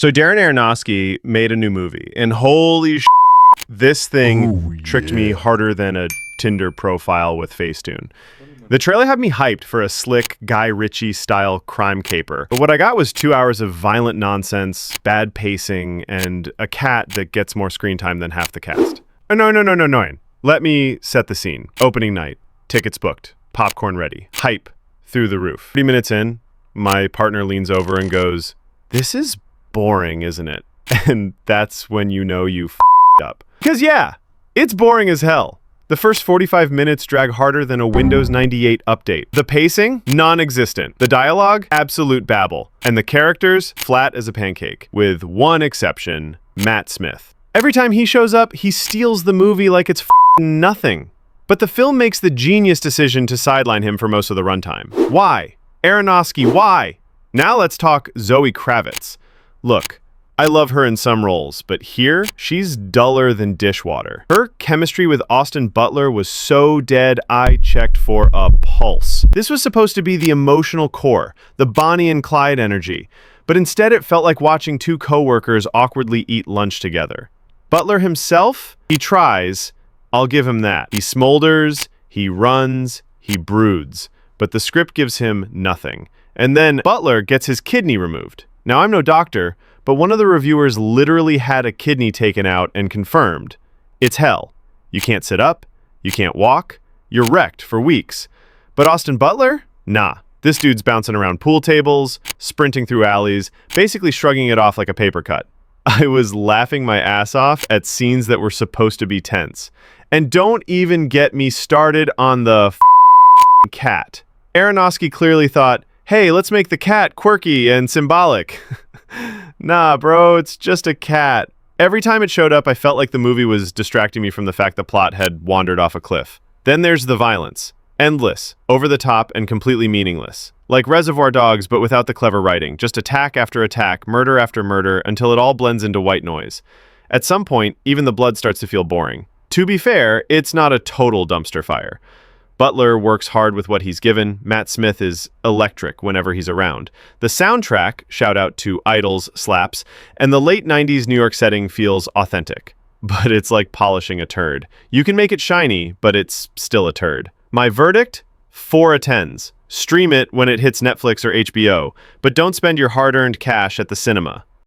So Darren Aronofsky made a new movie, and holy this thing tricked me harder than a Tinder profile with Facetune. The trailer had me hyped for a slick Guy Ritchie style crime caper, but what I got was 2 hours of violent nonsense, bad pacing, and a cat that gets more screen time than half the cast. No. Let me set the scene. Opening night, tickets booked, popcorn ready, hype through the roof. 30 minutes in, my partner leans over and goes, "This is boring, isn't it?" And that's when you know you f***ed up. Because yeah, it's boring as hell. The first 45 minutes drag harder than a Windows 98 update. The pacing, non-existent. The dialogue, absolute babble. And the characters, flat as a pancake. With one exception, Matt Smith. Every time he shows up, he steals the movie like it's nothing. But the film makes the genius decision to sideline him for most of the runtime. Why? Aronofsky, why? Now let's talk Zoe Kravitz. Look, I love her in some roles, but here, she's duller than dishwater. Her chemistry with Austin Butler was so dead, I checked for a pulse. This was supposed to be the emotional core, the Bonnie and Clyde energy, but instead it felt like watching two coworkers awkwardly eat lunch together. Butler himself, he tries, I'll give him that. He smolders, he runs, he broods, but the script gives him nothing. And then Butler gets his kidney removed. Now, I'm no doctor, but one of the reviewers literally had a kidney taken out and confirmed. It's hell. You can't sit up, you can't walk, you're wrecked for weeks. But Austin Butler? Nah. This dude's bouncing around pool tables, sprinting through alleys, basically shrugging it off like a paper cut. I was laughing my ass off at scenes that were supposed to be tense. And don't even get me started on the cat. Aronofsky clearly thought, hey, let's make the cat quirky and symbolic. Nah, bro, it's just a cat. Every time it showed up, I felt like the movie was distracting me from the fact the plot had wandered off a cliff. Then there's the violence. Endless, over the top, and completely meaningless. Like Reservoir Dogs, but without the clever writing. Just attack after attack, murder after murder, until it all blends into white noise. At some point, even the blood starts to feel boring. To be fair, it's not a total dumpster fire. Butler works hard with what he's given. Matt Smith is electric whenever he's around. The soundtrack, shout out to Idols, slaps, and the late 90s New York setting feels authentic. But it's like polishing a turd. You can make it shiny, but it's still a turd. My verdict? 4 10s. Stream it when it hits Netflix or HBO, but don't spend your hard-earned cash at the cinema.